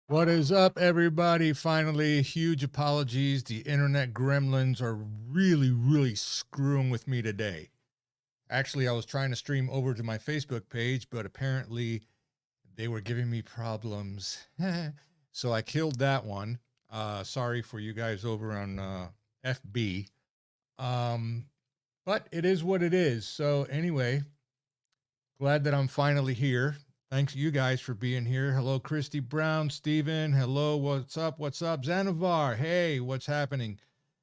What is up, everybody? Finally, huge apologies. The internet gremlins are really screwing with me today. Actually, I was trying to stream over to my Facebook page, but apparently they were giving me problems. So I killed that one. Sorry for you guys over on FB. Um, but it is what it is. So, anyway, glad that I'm finally here. Thanks you guys for being here. Hello, Christy Brown, Steven. Hello, what's up? What's up? Xanavar, hey, what's happening?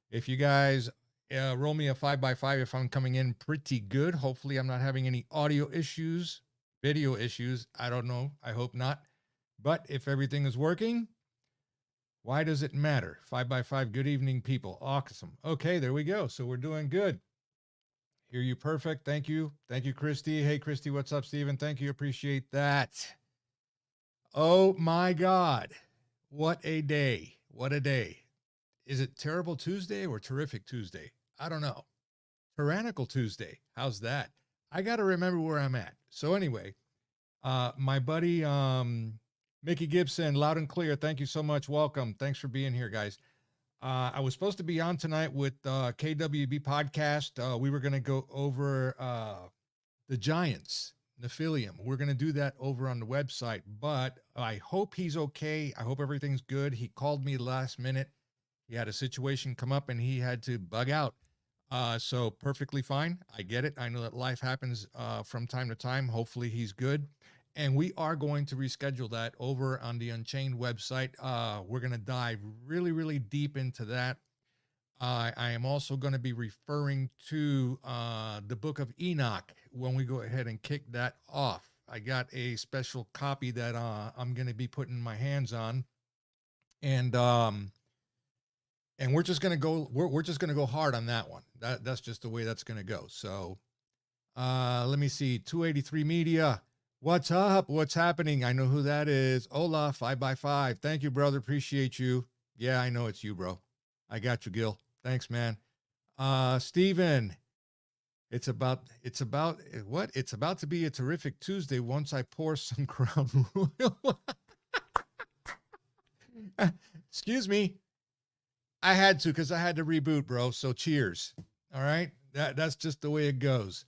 If you guys roll me a 5x5 if I'm coming in pretty good. Hopefully, I'm not having any audio issues, video issues. I don't know. I hope not. But if everything is working, why does it matter? 5x5, good evening, people. Awesome. Okay, there we go. So we're doing good. Hear you perfect. Thank you. Thank you, Christy. Hey, Christy, what's up, Steven? Thank you. Appreciate that. Oh my God. What a day. What a day. Is it Terrible Tuesday or Terrific Tuesday? I don't know. Tyrannical Tuesday. How's that? I got to remember where I'm at. So anyway, my buddy Mickey Gibson, loud and clear. Thank you so much. Welcome. Thanks for being here, guys. I was supposed to be on tonight with KWB podcast. We were going to go over the Giants, Nephilim. We're going to do that over on the website, but I hope he's okay. I hope everything's good. He called me last minute. He had a situation come up and he had to bug out. So perfectly fine. I get it. I know that life happens from time to time. Hopefully he's good. And we are going to reschedule that over on the Unchained website. We're going to dive really deep into that. I am also going to be referring to the book of Enoch when we go ahead and kick that off. I got a special copy that I'm going to be putting my hands on. And we're just going to go, we're just going to go hard on that one. That's just the way that's going to go. So let me see. 283 Media. What's up? What's happening? I know who that is. Ola, 5x5. Thank you, brother. Appreciate you. Yeah, I know it's you, bro. I got you, Gil. Thanks, man. Steven, it's about what? It's about to be a terrific Tuesday once I pour some Crown Royal. Excuse me. I had to because I had to reboot, bro. So cheers. All right. That's just the way it goes.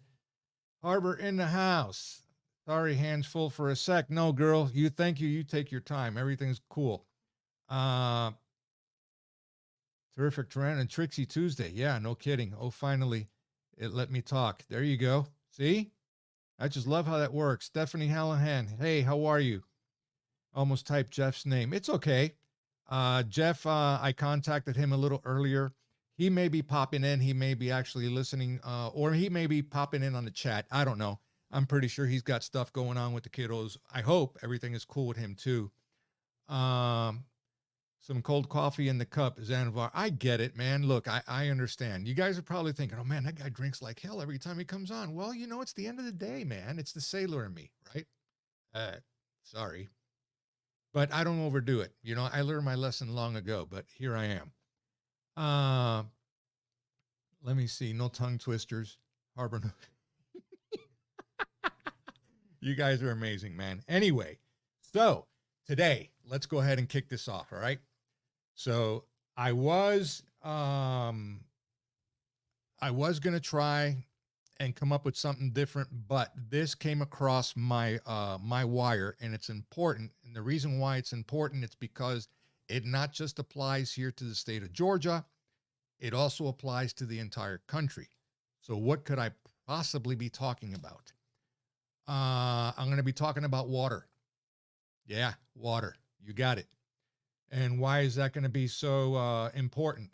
Harbor in the house. Sorry, hands full for a sec. No, girl, you thank you. You take your time. Everything's cool. Terrific Taran and Trixie Tuesday. Yeah, no kidding. Oh, finally, it let me talk. There you go. See? I just love how that works. Stephanie Hallahan. Hey, how are you? Almost typed Jeff's name. It's okay. Jeff, I contacted him a little earlier. He may be popping in. He may be actually listening, or he may be popping in on the chat. I don't know. I'm pretty sure he's got stuff going on with the kiddos. I hope everything is cool with him too. Some cold coffee in the cup, Xanavar. I get it, man. Look, I understand. You guys are probably thinking, oh man, that guy drinks like hell every time he comes on. Well, you know, it's the end of the day, man. It's the sailor in me, right? Sorry. But I don't overdo it. You know, I learned my lesson long ago, but here I am. Let me see. No tongue twisters. Harbor. You guys are amazing, man. Anyway, so today, let's go ahead and kick this off, all right? So I was going to try and come up with something different, but this came across my my wire, and it's important. And the reason why it's important, it's because it not just applies here to the state of Georgia, it also applies to the entire country. So what could I possibly be talking about? I'm going to be talking about water. Yeah, water. You got it. And why is that going to be so important?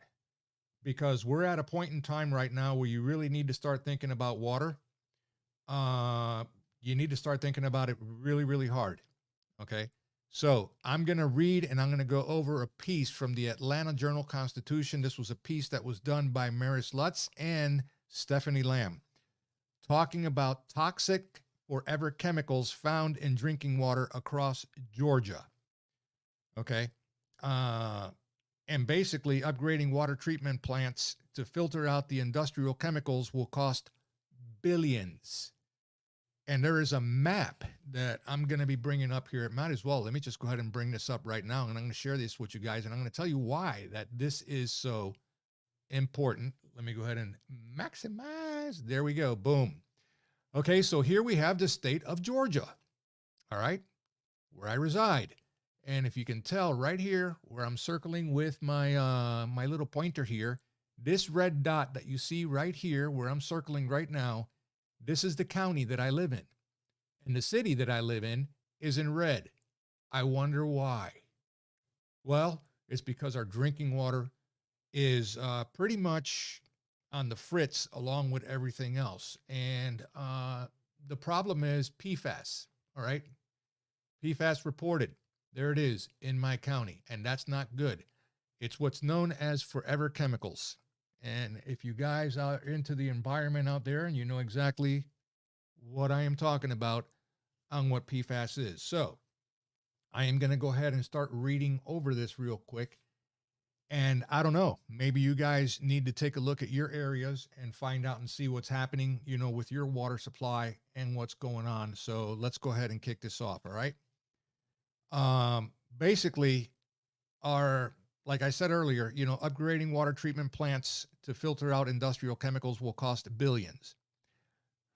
Because we're at a point in time right now where you really need to start thinking about water. You need to start thinking about it really hard. Okay. So I'm going to read and I'm going to go over a piece from the Atlanta Journal-Constitution. This was a piece that was done by Maris Lutz and Stephanie Lamb, talking about toxic forever chemicals found in drinking water across Georgia. Okay. And basically upgrading water treatment plants to filter out the industrial chemicals will cost billions. And there is a map that I'm going to be bringing up here. It might as well. Let me just go ahead and bring this up right now. And I'm going to share this with you guys. And I'm going to tell you why that this is so important. Let me go ahead and maximize. There we go. Boom. Okay. So here we have the state of Georgia. All right. Where I reside. And if you can tell right here where I'm circling with my, my little pointer here, this red dot that you see right here where I'm circling right now, this is the county that I live in. And the city that I live in is in red. I wonder why. Well, it's because our drinking water is pretty much on the fritz along with everything else. And the problem is PFAS, all right? PFAS reported. There it is in my county, and that's not good. It's what's known as forever chemicals. And if you guys are into the environment out there and you know exactly what I am talking about on what PFAS is. So I am going to go ahead and start reading over this real quick. And I don't know, maybe you guys need to take a look at your areas and find out and see what's happening, you know, with your water supply and what's going on. So let's go ahead and kick this off. All right. Basically like I said earlier, you know, upgrading water treatment plants to filter out industrial chemicals will cost billions.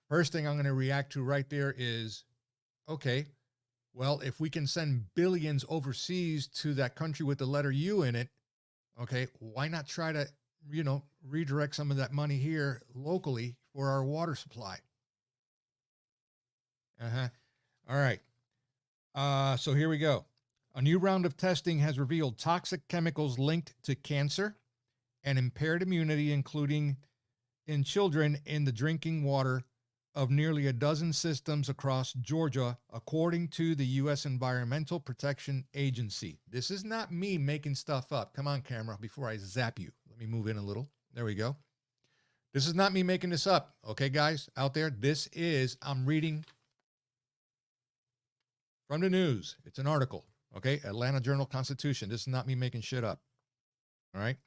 First thing I'm going to react to right there is, okay, well, if we can send billions overseas to that country with the letter U in it, okay, why not try to, you know, redirect some of that money here locally for our water supply? All right. So here we go. A new round of testing has revealed toxic chemicals linked to cancer and impaired immunity, including in children in the drinking water of nearly a dozen systems across Georgia, according to the U.S. Environmental Protection Agency. This is not me making stuff up. Come on, camera, before I zap you. Let me move in a little. There we go. This is not me making this up. Okay, guys out there, I'm reading from the news. It's an article. Okay, Atlanta Journal-Constitution. This is not me making shit up. All right.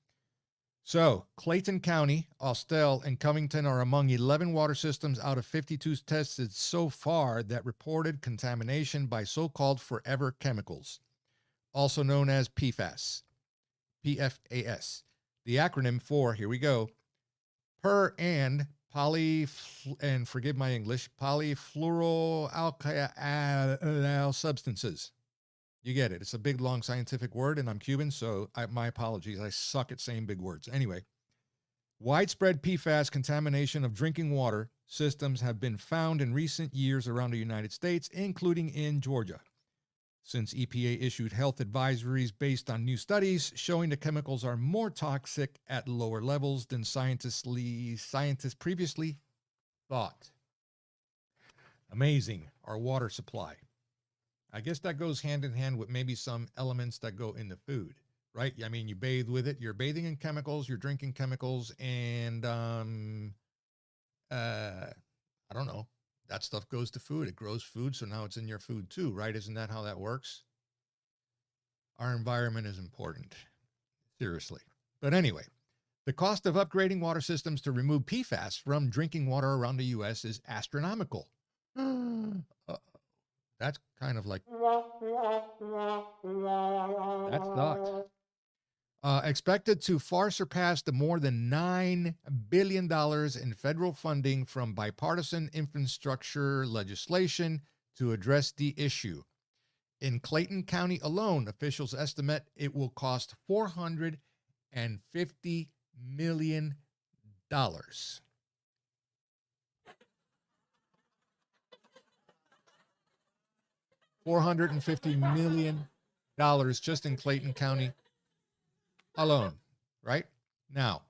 So, Clayton County, Austell, and Covington are among 11 water systems out of 52 tested so far that reported contamination by so-called forever chemicals, also known as PFAS. PFAS. The acronym for, here we go, per and and forgive my English, polyfluoroalkyl substances. You get it. It's a big, long scientific word, and I'm Cuban, so my apologies. I suck at saying big words. Anyway, widespread PFAS contamination of drinking water systems have been found in recent years around the United States, including in Georgia. Since EPA issued health advisories based on new studies showing the chemicals are more toxic at lower levels than scientists previously thought. Amazing, our water supply. I guess that goes hand in hand with maybe some elements that go in the food, right? I mean, you bathe with it. You're bathing in chemicals. You're drinking chemicals. And I don't know. That stuff goes to food. It grows food. So now it's in your food too, right? Isn't that how that works? Our environment is important. Seriously. But anyway, the cost of upgrading water systems to remove PFAS from drinking water around the U.S. is astronomical. That's kind of like, that's not. Expected to far surpass the more than $9 billion in federal funding from bipartisan infrastructure legislation to address the issue. In Clayton County alone, officials estimate it will cost $450 million. $450 million just in Clayton County alone, right? Now,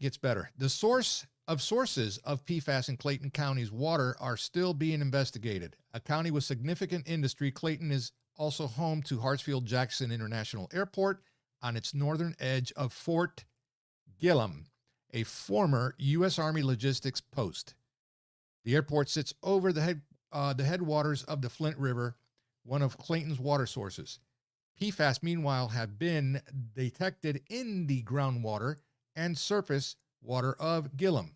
gets better. The sources of PFAS in Clayton County's water are still being investigated. A county with significant industry, Clayton is also home to Hartsfield-Jackson International Airport on its northern edge of Fort Gillem, a former U.S. Army logistics post. The airport sits over the headwaters of the Flint River, one of Clayton's water sources. PFAS, meanwhile, have been detected in the groundwater and surface water of Gillem.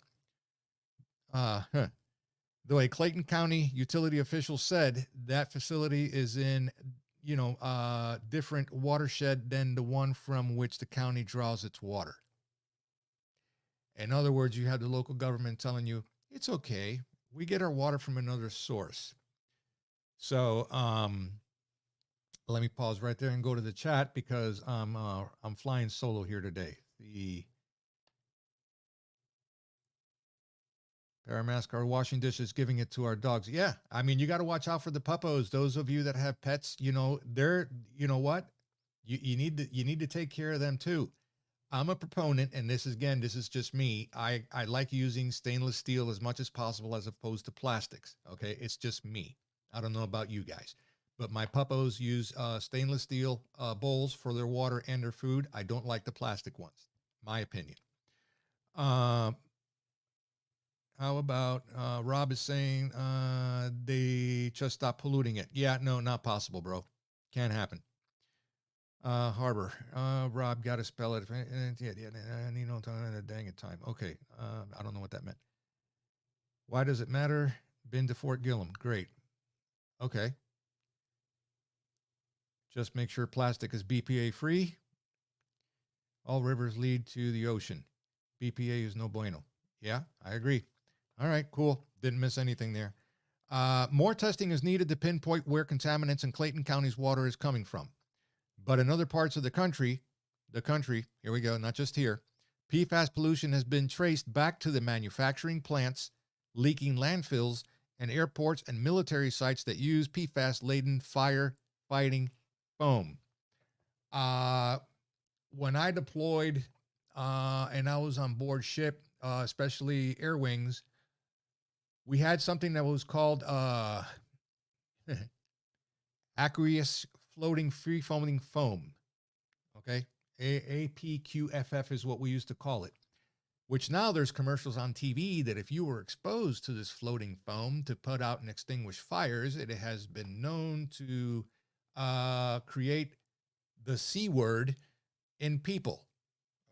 Though a Clayton County utility official said that facility is in, different watershed than the one from which the county draws its water. In other words, you have the local government telling you, it's okay. We get our water from another source. So, let me pause right there and go to the chat because I'm flying solo here today. The Paramask are washing dishes, giving it to our dogs. Yeah, I mean, you got to watch out for the puppos. Those of you that have pets, they're, you know what? You need to take care of them too. I'm a proponent, and this is just me. I like using stainless steel as much as possible as opposed to plastics. Okay, it's just me. I don't know about you guys, but my puppos use stainless steel bowls for their water and their food. I don't like the plastic ones. My opinion. How about Rob is saying they just stop polluting it? Yeah, no, not possible, bro. Can't happen. Harbor. Rob, got to spell it. Dang it time. Okay. I don't know what that meant. Why does it matter? Been to Fort Gillum. Great. Okay. Just make sure plastic is BPA free. All rivers lead to the ocean. BPA is no bueno. Yeah, I agree. All right, cool. Didn't miss anything there. More testing is needed to pinpoint where contaminants in Clayton County's water is coming from. But in other parts of the country, here we go, not just here, PFAS pollution has been traced back to the manufacturing plants, leaking landfills, and airports and military sites that use PFAS-laden firefighting foam. When I deployed and I was on board ship, especially Air Wings, we had something that was called aqueous floating free foaming foam. Okay. APQFF is what we used to call it, which now there's commercials on TV that if you were exposed to this floating foam to put out and extinguish fires, it has been known to create the C word in people.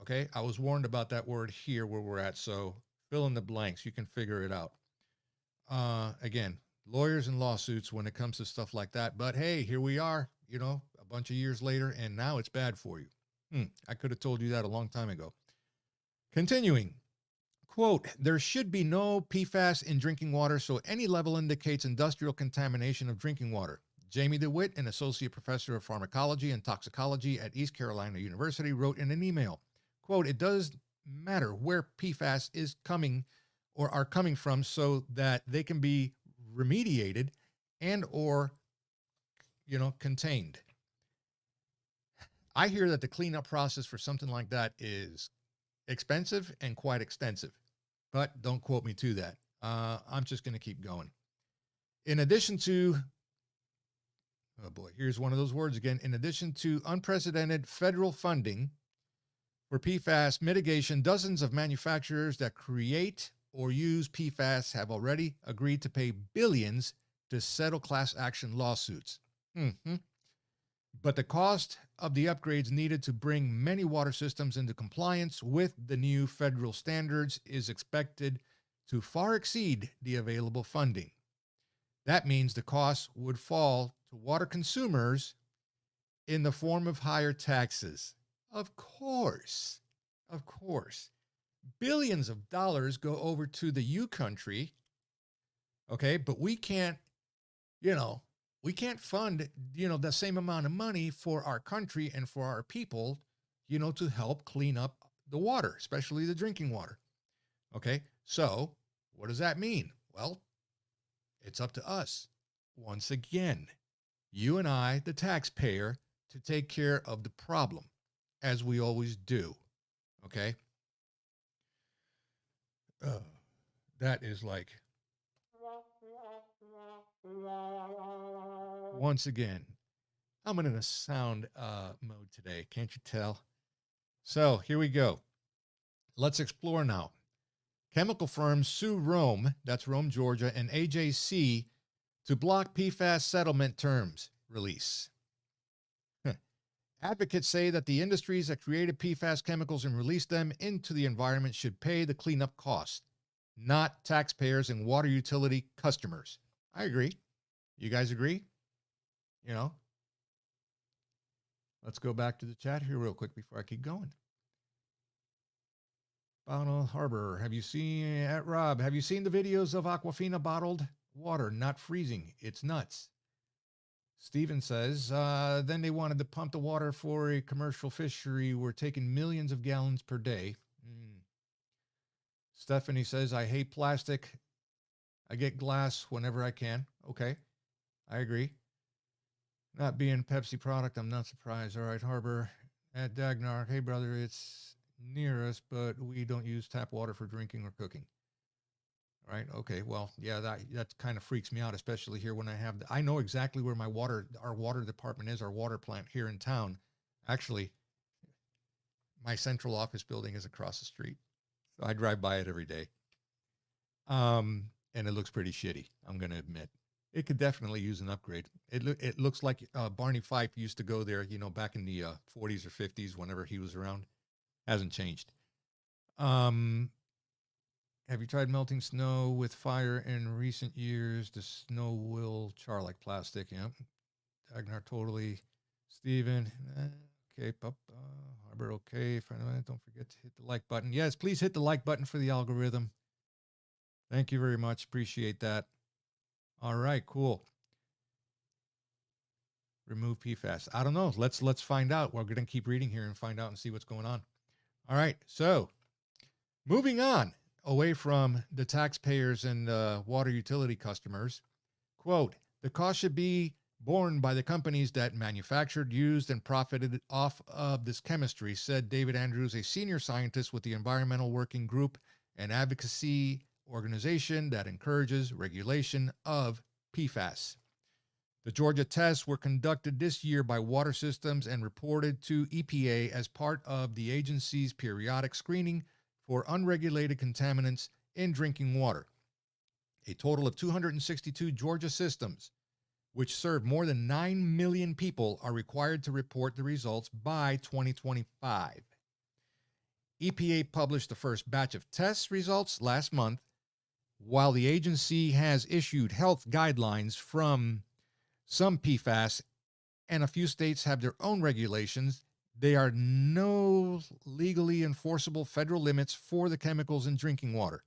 Okay. I was warned about that word here where we're at. So fill in the blanks. You can figure it out. Again, lawyers and lawsuits when it comes to stuff like that. But hey, here we are, a bunch of years later, and now it's bad for you. I could have told you that a long time ago. Continuing, quote, there should be no PFAS in drinking water, so any level indicates industrial contamination of drinking water. Jamie DeWitt, an associate professor of pharmacology and toxicology at East Carolina University, wrote in an email, quote, it does matter where PFAS is coming or are coming from so that they can be remediated and or, contained. I hear that the cleanup process for something like that is expensive and quite extensive, but don't quote me to that. I'm just going to keep going. In addition to, oh boy, here's one of those words again. In addition to unprecedented federal funding for PFAS mitigation, dozens of manufacturers that create or use PFAS have already agreed to pay billions to settle class action lawsuits. But the cost of the upgrades needed to bring many water systems into compliance with the new federal standards is expected to far exceed the available funding. That means the costs would fall to water consumers in the form of higher taxes. Of course. Billions of dollars go over to the U country. Okay, but we can't, we can't fund, the same amount of money for our country and for our people, to help clean up the water, especially the drinking water. Okay, so what does that mean? Well, it's up to us. Once again, you and I, the taxpayer, to take care of the problem, as we always do. Okay? That is like, once again, I'm in a sound mode today. Can't you tell? So here we go. Let's explore now. Chemical firms sue Rome, that's Rome, Georgia, and AJC to block PFAS settlement terms release. Advocates say that the industries that created PFAS chemicals and released them into the environment should pay the cleanup costs. not taxpayers and water utility customers. I agree. You guys agree? You know, let's go back to the chat here real quick before I keep going. Bottle Harbor, have you seen, at Rob, have you seen the videos of Aquafina bottled water not freezing? It's nuts. Steven says, then they wanted to pump the water for a commercial fishery. We're taking millions of gallons per day. Stephanie says, I hate plastic. I get glass whenever I can. Okay, I agree. Not being Pepsi product, I'm not surprised. All right, Harbor at Dagnar. Hey, brother, it's near us, but we don't use tap water for drinking or cooking. All right. Okay. Well, yeah, that kind of freaks me out, especially here when I know exactly where our water department is, our water plant here in town. Actually, my central office building is across the street. So I drive by it every day. And it looks pretty shitty, I'm going to admit. It could definitely use an upgrade. It looks like Barney Fife used to go there, back in the 40s or 50s, whenever he was around. Hasn't changed. Have you tried melting snow with fire in recent years? The snow will char like plastic. Yeah. Agnar, totally. Steven. Okay. Harbor, okay. Don't forget to hit the like button. Yes, please hit the like button for the algorithm. Thank you very much. Appreciate that. All right, cool. Remove PFAS. I don't know. Let's find out. We're going to keep reading here and find out and see what's going on. All right, so moving on away from the taxpayers and water utility customers. Quote, the cost should be borne by the companies that manufactured, used, and profited off of this chemistry, said David Andrews, a senior scientist with the Environmental Working Group, an advocacy organization that encourages regulation of PFAS. The Georgia tests were conducted this year by Water Systems and reported to EPA as part of the agency's periodic screening for unregulated contaminants in drinking water. A total of 262 Georgia systems, which serve more than 9 million people, are required to report the results by 2025. EPA published the first batch of test results last month. While the agency has issued health guidelines from some PFAS and a few states have their own regulations, there are no legally enforceable federal limits for the chemicals in drinking water.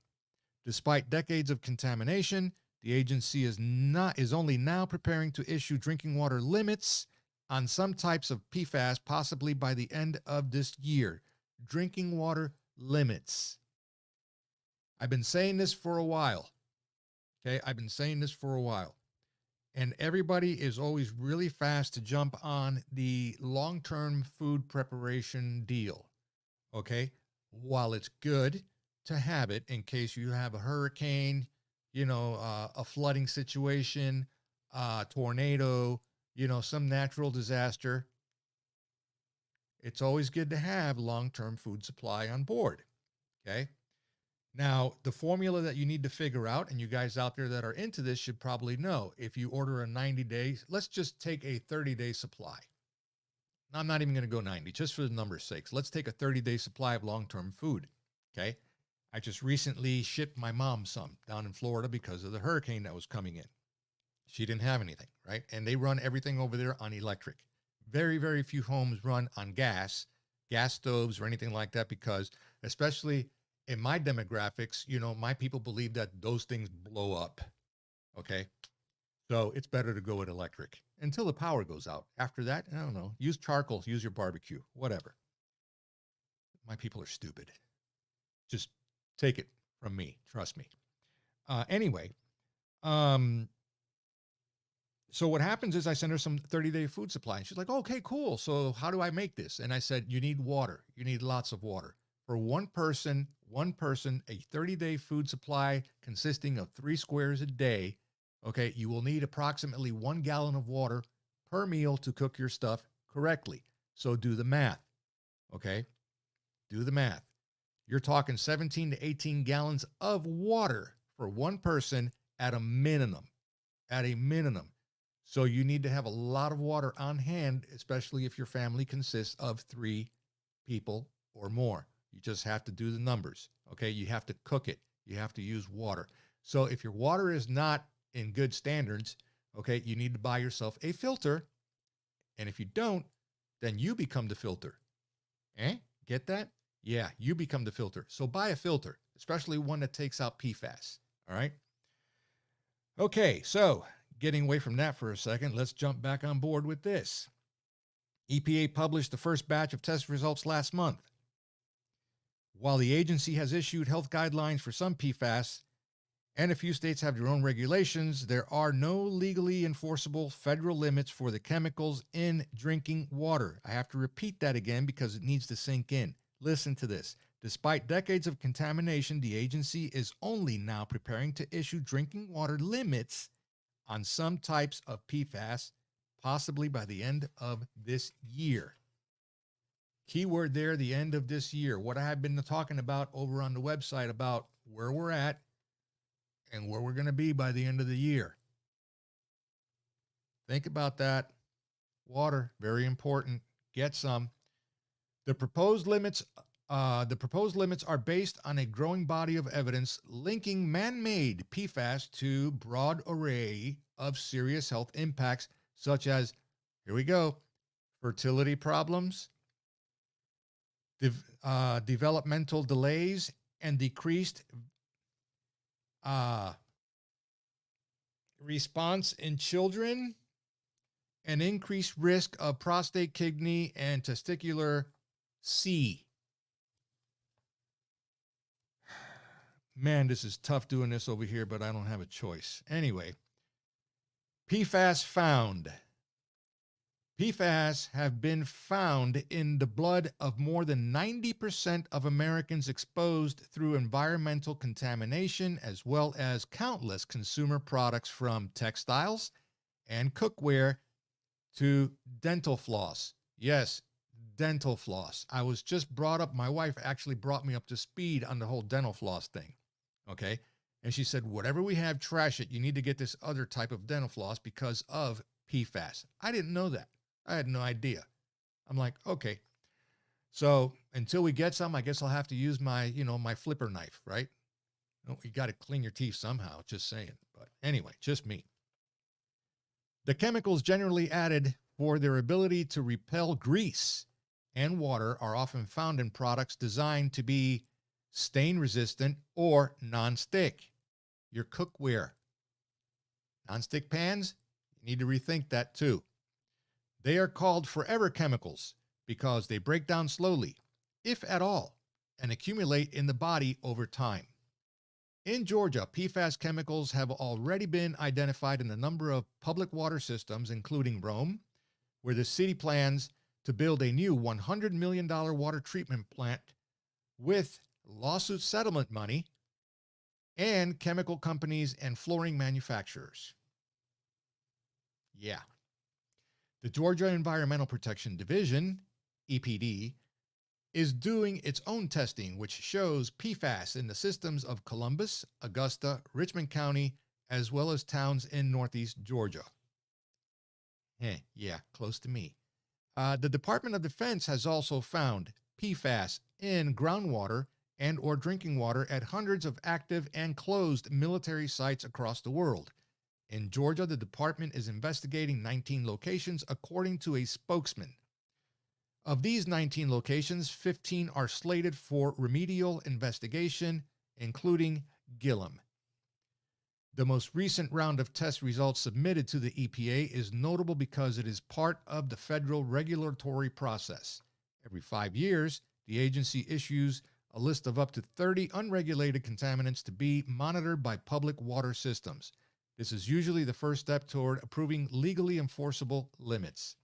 Despite decades of contamination, the agency is only now preparing to issue drinking water limits on some types of PFAS, possibly by the end of this year. Drinking water limits. I've been saying this for a while. Okay, I've been saying this for a while. And everybody is always really fast to jump on the long-term food preparation deal. Okay, while it's good to have it in case you have a hurricane, a flooding situation, tornado, some natural disaster, it's always good to have long-term food supply on board. Okay. Now, the formula that you need to figure out, and you guys out there that are into this should probably know, if you order a 90-day, let's just take a 30-day supply. I'm not even going to go 90, just for the number's sakes. Let's take a 30-day supply of long-term food, okay? I just recently shipped my mom some down in Florida because of the hurricane that was coming in. She didn't have anything, right? And they run everything over there on electric. Very, very few homes run on gas stoves or anything like that, because especially in my demographics, my people believe that those things blow up. Okay. So it's better to go with electric until the power goes out. After that, I don't know, use charcoal, use your barbecue, whatever. My people are stupid. Just take it from me. Trust me. Anyway, so what happens is I send her some 30-day food supply, and she's like, okay, cool. So how do I make this? And I said, you need water. You need lots of water. For one person, a 30-day food supply consisting of 3 squares a day, okay, you will need approximately 1 gallon of water per meal to cook your stuff correctly. So do the math, okay? Do the math. You're talking 17 to 18 gallons of water for one person at a minimum. So you need to have a lot of water on hand, especially if your family consists of 3 people or more. You just have to do the numbers, okay? You have to cook it. you have to use water. So if your water is not in good standards, okay, you need to buy yourself a filter. And if you don't, then you become the filter. Get that? Yeah, you become the filter. So buy a filter, especially one that takes out PFAS. All right. Okay, so getting away from that for a second, let's jump back on board with this. EPA published the first batch of test results last month. While the agency has issued health guidelines for some PFAS, and a few states have their own regulations, there are no legally enforceable federal limits for the chemicals in drinking water. I have to repeat that again because it needs to sink in. Listen to this. Despite decades of contamination, the agency is only now preparing to issue drinking water limits on some types of PFAS, possibly by the end of this year. Keyword there, the end of this year. What I have been talking about over on the website about where we're at and where we're going to be by the end of the year. Think about that. Water, very important. Get some. The proposed limits are based on a growing body of evidence linking man-made PFAS to broad array of serious health impacts, such as, here we go, fertility problems, developmental delays, and decreased response in children, and increased risk of prostate, kidney, and testicular C. Man, this is tough doing this over here, but I don't have a choice. Anyway, PFAS found. PFAS have been found in the blood of more than 90% of Americans exposed through environmental contamination, as well as countless consumer products from textiles and cookware to dental floss. Yes, dental floss. I was just brought up, my wife actually brought me up to speed on the whole dental floss thing. Okay. And she said, whatever we have, trash it. You need to get this other type of dental floss because of PFAS. I didn't know that. I had no idea. I'm like, okay. So until we get some, I guess I'll have to use my, my flipper knife, right? You got to clean your teeth somehow, just saying. But anyway, just me. The chemicals generally added for their ability to repel grease and water are often found in products designed to be stain resistant or non-stick. Your cookware. Non-stick pans, you need to rethink that too. They are called forever chemicals because they break down slowly, if at all, and accumulate in the body over time. In Georgia, PFAS chemicals have already been identified in a number of public water systems, including Rome, where the city plans to build a new $100 million water treatment plant with lawsuit settlement money, and chemical companies and flooring manufacturers. Yeah. The Georgia Environmental Protection Division, EPD, is doing its own testing, which shows PFAS in the systems of Columbus, Augusta, Richmond County, as well as towns in northeast Georgia. Yeah, close to me. The Department of Defense has also found PFAS in groundwater and or drinking water at hundreds of active and closed military sites across the world. In Georgia, the department is investigating 19 locations, according to a spokesman. Of these 19 locations, 15 are slated for remedial investigation, including Gillum. The most recent round of test results submitted to the EPA is notable because it is part of the federal regulatory process. Every 5 years, the agency issues a list of up to 30 unregulated contaminants to be monitored by public water systems. This is usually the first step toward approving legally enforceable limits.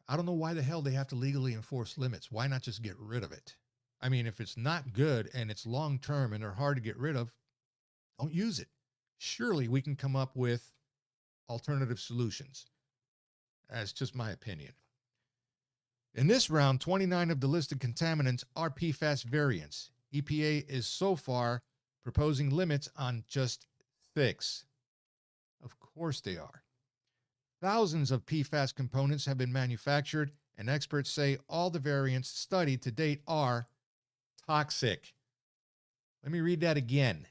I don't know why the hell they have to legally enforce limits. Why not just get rid of it? I mean, if it's not good and it's long-term and they're hard to get rid of, don't use it. Surely we can come up with alternative solutions. That's just my opinion. In this round, 29 of the listed contaminants are PFAS variants. EPA is so far proposing limits on just 6. Of course they are. Thousands of PFAS components have been manufactured, and experts say all the variants studied to date are toxic. Let me read that again.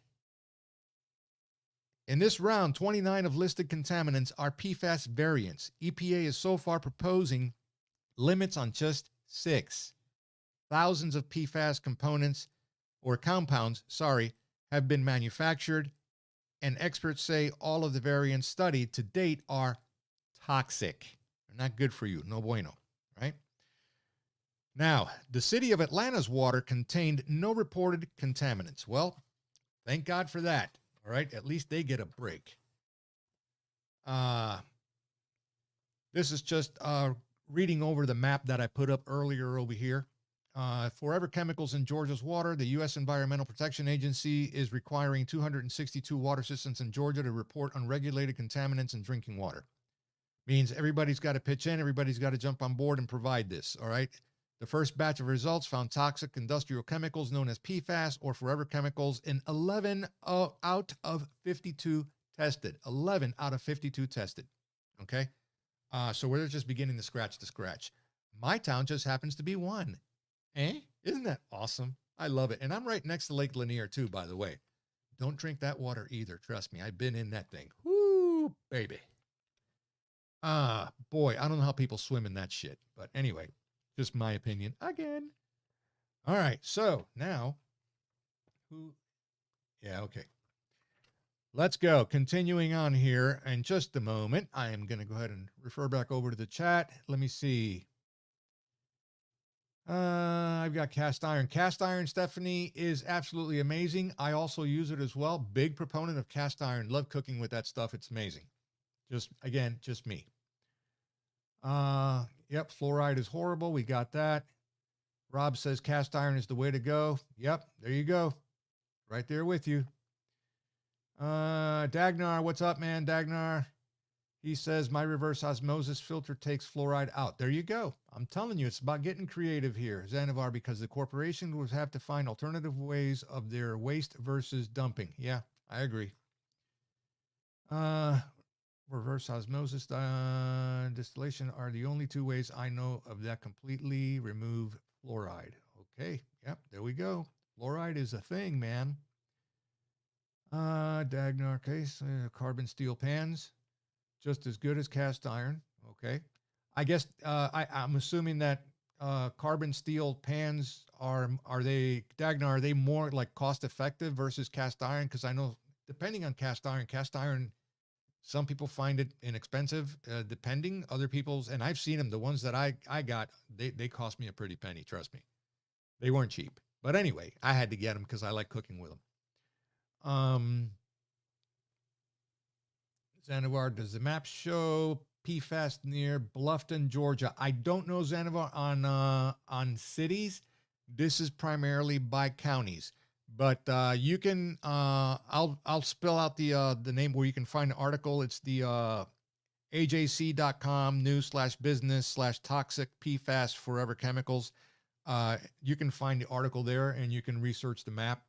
In this round, 29 of listed contaminants are PFAS variants. EPA is so far proposing limits on just 6. Thousands of PFAS components or compounds, have been manufactured, and experts say all of the variants studied to date are toxic. They're not good for you. No bueno, right? Now, the city of Atlanta's water contained no reported contaminants. Well, thank God for that. All right, at least they get a break. This is just reading over the map that I put up earlier over here. Forever chemicals in Georgia's water. The U.S. Environmental Protection Agency is requiring 262 water systems in Georgia to report unregulated contaminants in drinking water. Means everybody's got to pitch in. Everybody's got to jump on board and provide this. All right. The first batch of results found toxic industrial chemicals known as PFAS or forever chemicals in 11 out of 52 tested. 11 out of 52 tested. Okay. So we're just beginning to scratch the scratch. My town just happens to be one. Isn't that awesome? I love it. And I'm right next to Lake Lanier too, by the way. Don't drink that water either. Trust me. I've been in that thing. Woo, baby. Boy, I don't know how people swim in that shit. But anyway, just my opinion again. All right. So now okay. Let's go. Continuing on here in just a moment. I am going to go ahead and refer back over to the chat. Let me see. I've got cast iron. Cast iron, Stephanie, is absolutely amazing. I also use it as well. Big proponent of cast iron. Love cooking with that stuff. It's amazing. Just me. Yep, fluoride is horrible. We got that. Rob says cast iron is the way to go. Yep, there you go. Right there with you. Dagnar, what's up, man? Dagnar. He says, my reverse osmosis filter takes fluoride out. There you go. I'm telling you, it's about getting creative here, Xanavar, because the corporation would have to find alternative ways of their waste versus dumping. Yeah, I agree. Reverse osmosis distillation are the only two ways I know of that completely remove fluoride. Okay, yep, there we go. Fluoride is a thing, man. Dagnar case, carbon steel pans. Just as good as cast iron. Okay. I guess I'm assuming that carbon steel pans are they, Dagnar, are they more like cost effective versus cast iron? Because I know depending on cast iron, some people find it inexpensive, depending. Other people's, and I've seen them, the ones that I got, they cost me a pretty penny, trust me. They weren't cheap. But anyway, I had to get them because I like cooking with them. Xanavar, does the map show PFAS near Bluffton, Georgia? I don't know, Xanavar, on cities. This is primarily by counties, but you can. I'll spell out the name where you can find the article. It's the ajc.com news/business/toxic PFAS forever chemicals. You can find the article there, and you can research the map.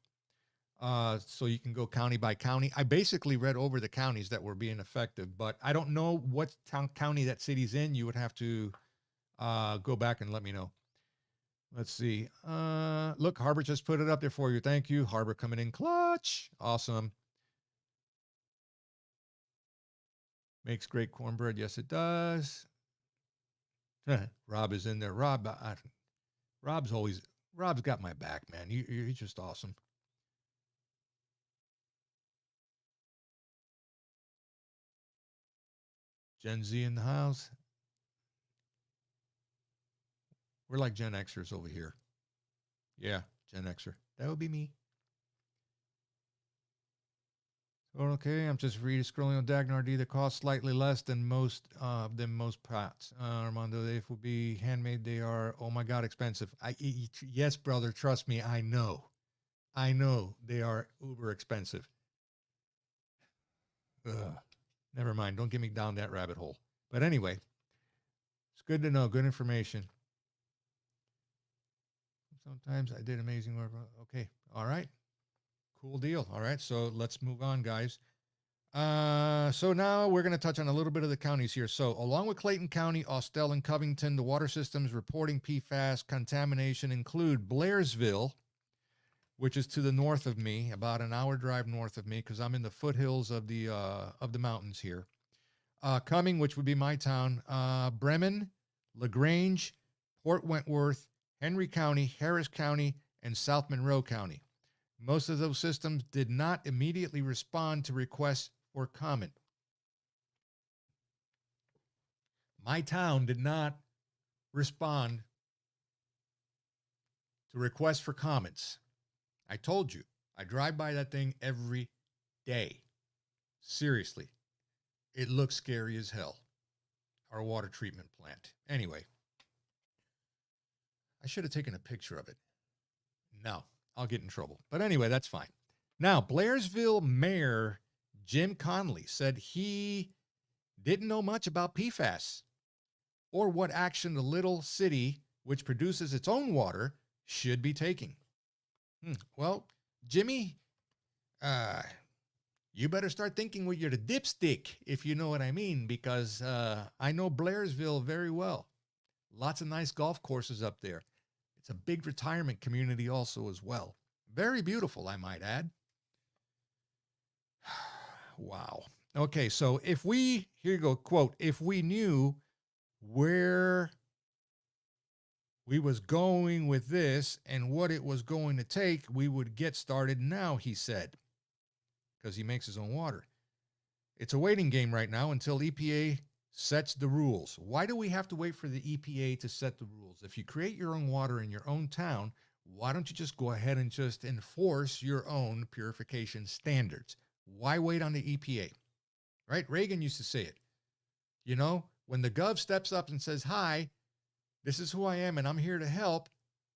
So you can go county by county. I basically read over the counties that were being affected, but I don't know what county that city's in. You would have to go back and let me know. Let's see. Look, Harbor just put it up there for you. Thank you. Harbor coming in clutch. Awesome. Makes great cornbread. Yes, it does. Rob is in there. Rob's got my back, man. He's just awesome. Gen Z in the house. We're like Gen Xers over here. Yeah, Gen Xer. That would be me. Okay, I'm just scrolling on Dagnar D. That costs slightly less than most pots. Armando, they would be handmade. They are, oh my God, expensive. Yes, brother, trust me. I know they are uber expensive. Ugh. Never mind. Don't get me down that rabbit hole. But anyway, it's good to know. Good information. Sometimes I did amazing work. Okay. All right. Cool deal. All right. So let's move on, guys. So now we're going to touch on a little bit of the counties here. So along with Clayton County, Austell, and Covington, the water systems reporting PFAS contamination include Blairsville, which is to the north of me, about an hour drive north of me, because I'm in the foothills of the mountains here. Cumming, which would be my town, Bremen, LaGrange, Port Wentworth, Henry County, Harris County, and South Monroe County. Most of those systems did not immediately respond to requests for comment. My town did not respond to requests for comments. I told you, I drive by that thing every day. Seriously, it looks scary as hell. Our water treatment plant. Anyway, I should have taken a picture of it. No, I'll get in trouble. But anyway, that's fine. Now, Blairsville Mayor Jim Conley said he didn't know much about PFAS or what action the little city, which produces its own water, should be taking. Well, Jimmy, you better start thinking with your dipstick, if you know what I mean, because I know Blairsville very well. Lots of nice golf courses up there. It's a big retirement community also as well. Very beautiful, I might add. Wow. Okay, so here you go, quote, if we knew where we was going with this and what it was going to take, we would get started now, he said, because he makes his own water. It's a waiting game right now until EPA sets the rules. Why do we have to wait for the EPA to set the rules? If you create your own water in your own town, why don't you just go ahead and just enforce your own purification standards? Why wait on the EPA? Right? Reagan used to say it. You know, when the gov steps up and says, hi, this is who I am and I'm here to help,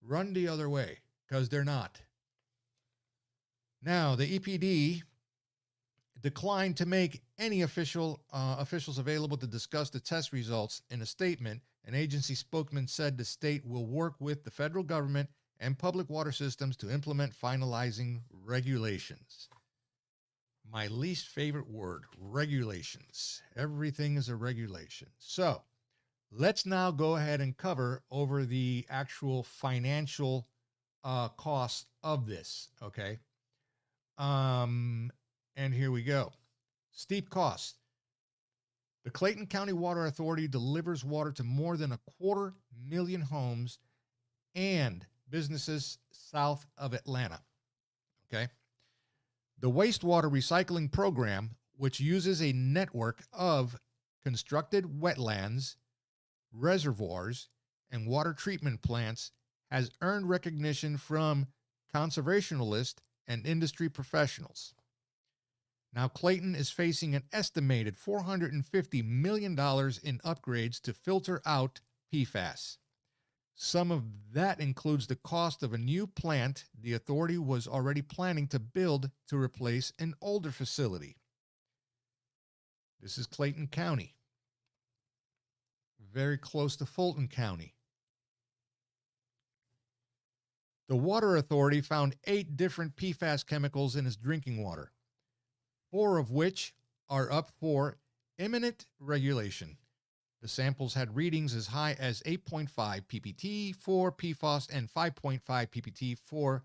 run the other way, because they're not. Now, the EPD declined to make any officials available to discuss the test results. In a statement, an agency spokesman said the state will work with the federal government and public water systems to implement finalizing regulations. My least favorite word, regulations. Everything is a regulation. So let's now go ahead and cover over the actual financial costs of this, okay? And here we go. Steep costs. The Clayton County Water Authority delivers water to more than 250,000 homes and businesses south of Atlanta, okay? The wastewater recycling program, which uses a network of constructed wetlands, reservoirs, and water treatment plants, has earned recognition from conservationists and industry professionals. Now, Clayton is facing an estimated $450 million in upgrades to filter out PFAS. Some of that includes the cost of a new plant the authority was already planning to build to replace an older facility. This is Clayton County, very close to Fulton County. The Water Authority found 8 different PFAS chemicals in its drinking water, 4 of which are up for imminent regulation. The samples had readings as high as 8.5 ppt for PFAS and 5.5 ppt for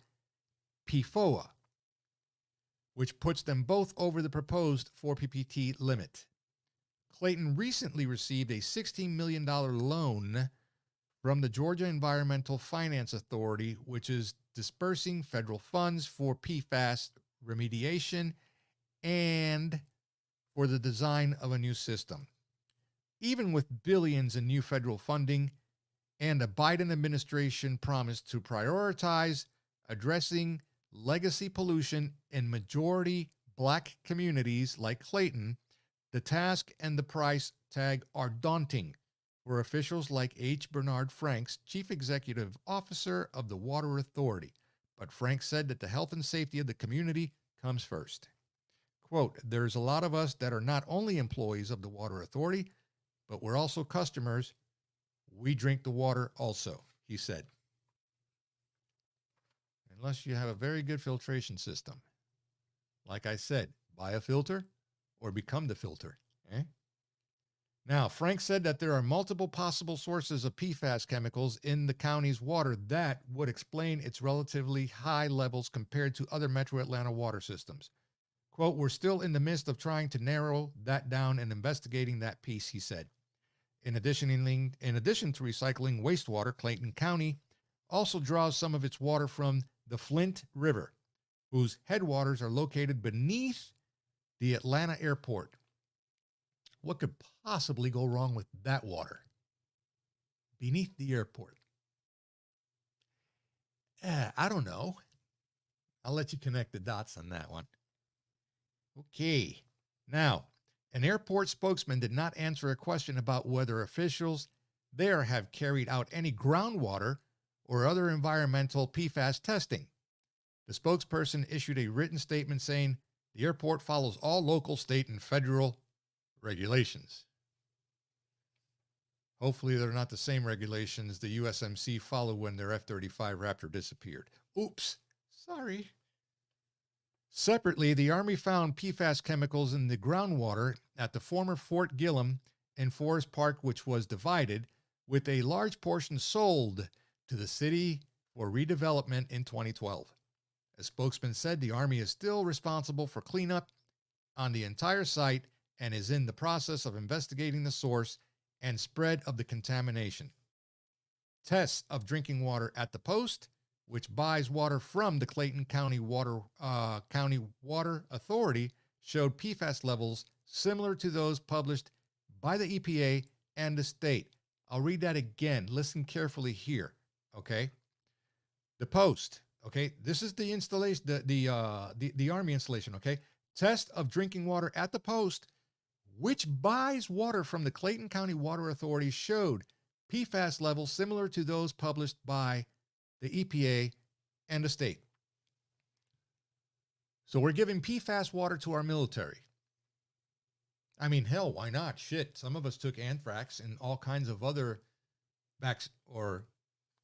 PFOA, which puts them both over the proposed 4 ppt limit. Clayton recently received a $16 million loan from the Georgia Environmental Finance Authority, which is dispersing federal funds for PFAS remediation and for the design of a new system. Even with billions in new federal funding and a Biden administration promise to prioritize addressing legacy pollution in majority black communities like Clayton, the task and the price tag are daunting for officials like H. Bernard Franks, Chief Executive Officer of the Water Authority. But Frank said that the health and safety of the community comes first. Quote, there's a lot of us that are not only employees of the Water Authority, but we're also customers. We drink the water also, he said. Unless you have a very good filtration system. Like I said, buy a filter or become the filter. Now, Frank said that there are multiple possible sources of PFAS chemicals in the county's water that would explain its relatively high levels compared to other metro Atlanta water systems. Quote, we're still in the midst of trying to narrow that down and investigating that piece, he said. In addition to recycling wastewater, Clayton County also draws some of its water from the Flint River, whose headwaters are located beneath the Atlanta airport. What could possibly go wrong with that water? Beneath the airport. I don't know. I'll let you connect the dots on that one. Okay. Now, an airport spokesman did not answer a question about whether officials there have carried out any groundwater or other environmental PFAS testing. The spokesperson issued a written statement saying the airport follows all local, state, and federal regulations. Hopefully, they're not the same regulations the USMC followed when their F-35 Raptor disappeared. Oops, sorry. Separately, the Army found PFAS chemicals in the groundwater at the former Fort Gillem and Forest Park, which was divided, with a large portion sold to the city for redevelopment in 2012. A spokesman said the Army is still responsible for cleanup on the entire site and is in the process of investigating the source and spread of the contamination. Tests of drinking water at the post, which buys water from the Clayton County Water Authority, showed PFAS levels similar to those published by the EPA and the state. I'll read that again. Listen carefully here, okay? The post, okay? This is the installation, the Army installation, okay? Test of drinking water at the post, which buys water from the Clayton County Water Authority, showed PFAS levels similar to those published by the EPA and the state. So we're giving PFAS water to our military. I mean, hell, why not? Shit, some of us took anthrax and all kinds of other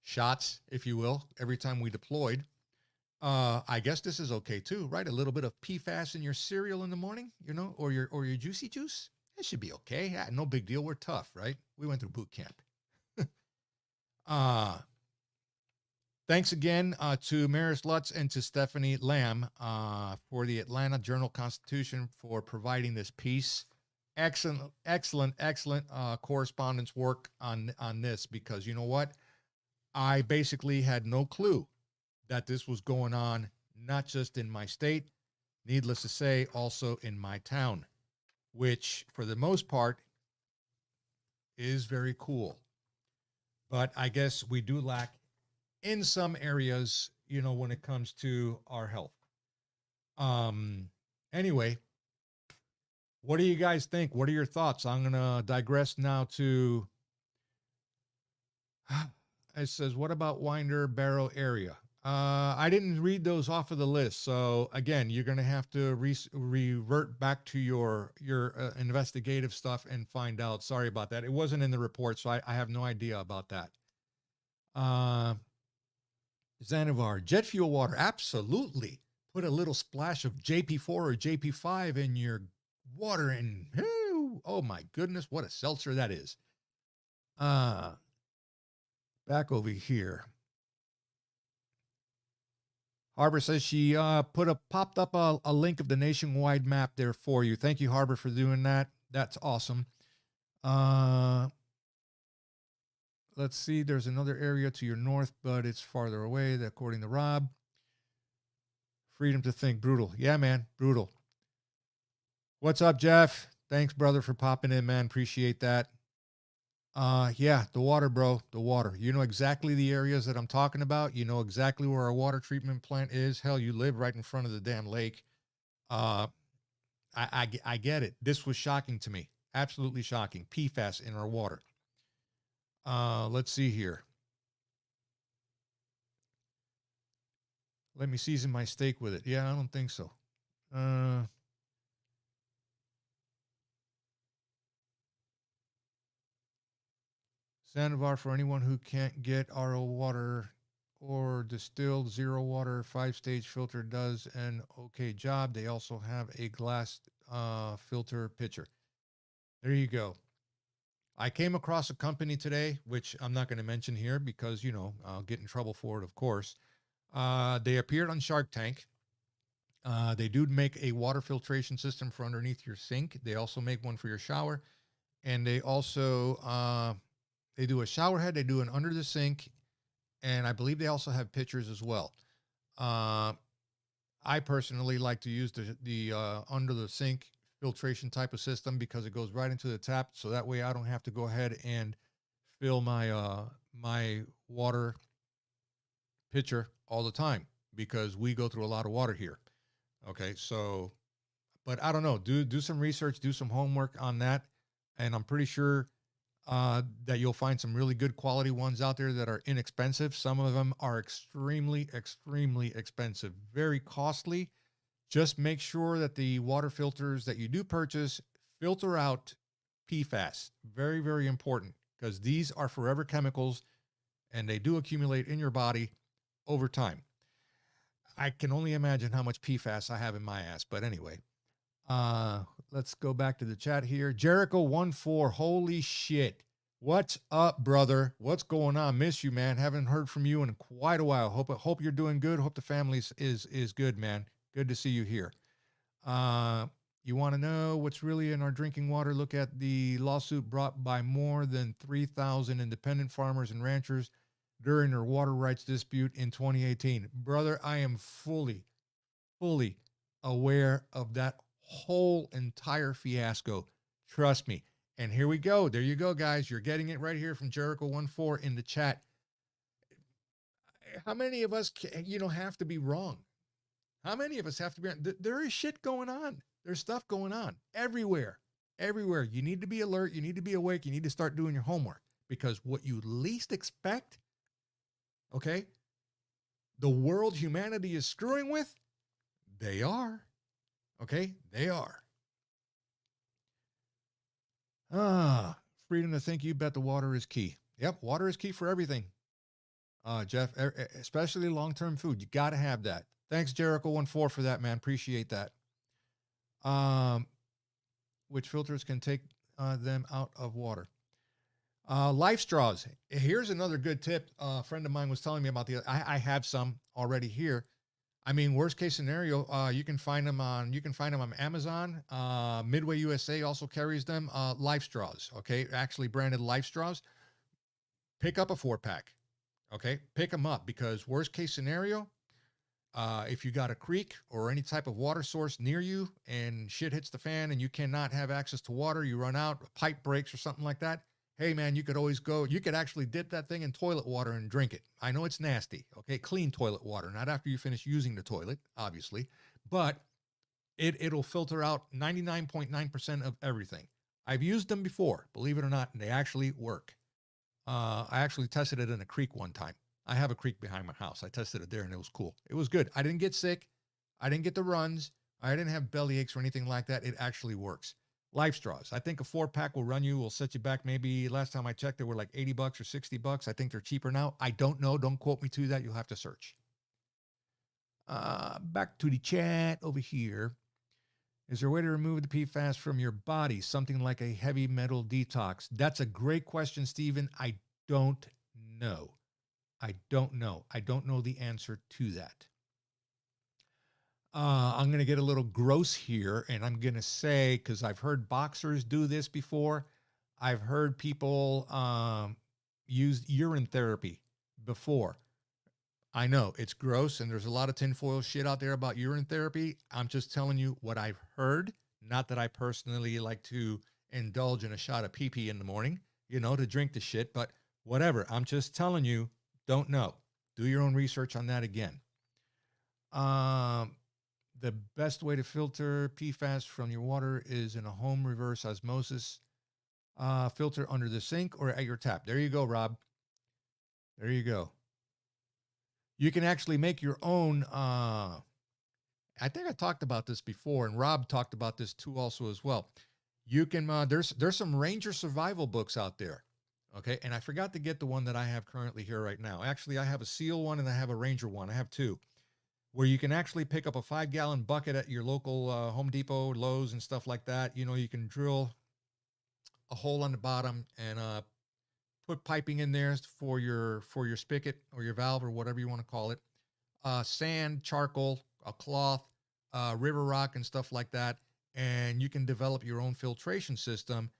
shots, if you will, every time we deployed. I guess this is okay too, right? A little bit of PFAS in your cereal in the morning, you know, or your juicy juice. It should be okay. Yeah, no big deal. We're tough, right? We went through boot camp. Thanks again to Maris Lutz and to Stephanie Lamb for the Atlanta Journal-Constitution for providing this piece. Excellent correspondence work on this, because you know what? I basically had no clue that this was going on, not just in my state, needless to say, also in my town, which for the most part is very cool. But I guess we do lack in some areas, you know, when it comes to our health. Anyway, what do you guys think? What are your thoughts? I'm going to digress now to, it says, what about Winder Barrow area? I didn't read those off of the list. So again, you're going to have to revert back to your investigative stuff and find out. Sorry about that. It wasn't in the report, so I have no idea about that. Zanavar, jet fuel water, absolutely. Put a little splash of JP4 or JP5 in your water and, oh my goodness, what a seltzer that is. Back over here. Harbor says she popped up a link of the nationwide map there for you. Thank you, Harbor, for doing that. That's awesome. Let's see. There's another area to your north, but it's farther away, according to Rob. Freedom to think. Brutal. Yeah, man. Brutal. What's up, Jeff? Thanks, brother, for popping in, man. Appreciate that. Yeah, the water, bro. The water. You know exactly the areas that I'm talking about. You know exactly where our water treatment plant is. Hell, you live right in front of the damn lake. I get it. This was shocking to me. Absolutely shocking. PFAS in our water. Let's see here. Let me season my steak with it. Yeah, I don't think so. Sandovar, for anyone who can't get RO water or distilled zero water 5-stage filter, does an okay job. They also have a glass filter pitcher. There you go. I came across a company today, which I'm not going to mention here because, you know, I'll get in trouble for it, of course. They appeared on Shark Tank. They do make a water filtration system for underneath your sink. They also make one for your shower. And they also, they do a shower head. They do an under the sink. And I believe they also have pitchers as well. I personally like to use the under the sink filtration type of system because it goes right into the tap. So that way I don't have to go ahead and fill my water pitcher all the time because we go through a lot of water here. Okay. So, but I don't know, do some research, do some homework on that. And I'm pretty sure that you'll find some really good quality ones out there that are inexpensive. Some of them are extremely, extremely expensive, very costly. Just make sure that the water filters that you do purchase filter out PFAS. Very, very important because these are forever chemicals and they do accumulate in your body over time. I can only imagine how much PFAS I have in my ass. But anyway, let's go back to the chat here. Jericho14, holy shit. What's up, brother? What's going on? Miss you, man. Haven't heard from you in quite a while. Hope you're doing good. Hope the family is good, man. Good to see you here. You want to know what's really in our drinking water? Look at the lawsuit brought by more than 3,000 independent farmers and ranchers during their water rights dispute in 2018. Brother, I am fully aware of that whole entire fiasco. Trust me. And here we go. There you go, guys. You're getting it right here from Jericho14 in the chat. How many of us, have to be wrong? How many of us have to be wrong? There is shit going on. There's stuff going on everywhere. Everywhere. You need to be alert. You need to be awake. You need to start doing your homework because what you least expect, okay, the world humanity is screwing with, they are. Okay? They are. Freedom to think. You bet the water is key. Yep, water is key for everything. Jeff, especially long-term food. You got to have that. Thanks, Jericho14 for that, man. Appreciate that. Which filters can take them out of water? Life straws. Here's another good tip. A friend of mine was telling me about I have some already here. I mean, worst case scenario, you can find them on Amazon. Midway USA also carries them. Life straws. Okay, actually branded Life straws. Pick up a 4-pack. Okay, pick them up because worst case scenario, if you got a creek or any type of water source near you and shit hits the fan and you cannot have access to water, you run out, a pipe breaks or something like that. Hey man, you could actually dip that thing in toilet water and drink it. I know it's nasty. Okay. Clean toilet water, not after you finish using the toilet, obviously, but it'll filter out 99.9% of everything. I've used them before, believe it or not, and they actually work. I actually tested it in a creek one time. I have a creek behind my house. I tested it there and it was cool. It was good. I didn't get sick. I didn't get the runs. I didn't have belly aches or anything like that. It actually works. Life straws. I think a 4-pack will set you back. Maybe last time I checked, they were like $80 or $60. I think they're cheaper now. I don't know. Don't quote me to that. You'll have to search. Back to the chat over here. Is there a way to remove the PFAS from your body? Something like a heavy metal detox. That's a great question, Stephen. I don't know. I don't know the answer to that. I'm going to get a little gross here, and I'm going to say, because I've heard boxers do this before. I've heard people use urine therapy before. I know it's gross, and there's a lot of tinfoil shit out there about urine therapy. I'm just telling you what I've heard. Not that I personally like to indulge in a shot of pee-pee in the morning, to drink the shit, but whatever. I'm just telling you, don't know. Do your own research on that again. The best way to filter PFAS from your water is in a home reverse osmosis filter under the sink or at your tap. There you go, Rob. There you go. You can actually make your own. I think I talked about this before, and Rob talked about this too also as well. You can, there's some Ranger survival books out there. Okay. And I forgot to get the one that I have currently here right now. Actually, I have a SEAL one and I have a Ranger one. I have two. Where you can actually pick up a 5-gallon bucket at your local Home Depot, Lowe's, and stuff like that. You can drill a hole on the bottom and put piping in there for your spigot or your valve or whatever you want to call it. Sand, charcoal, a cloth, river rock, and stuff like that. And you can develop your own filtration system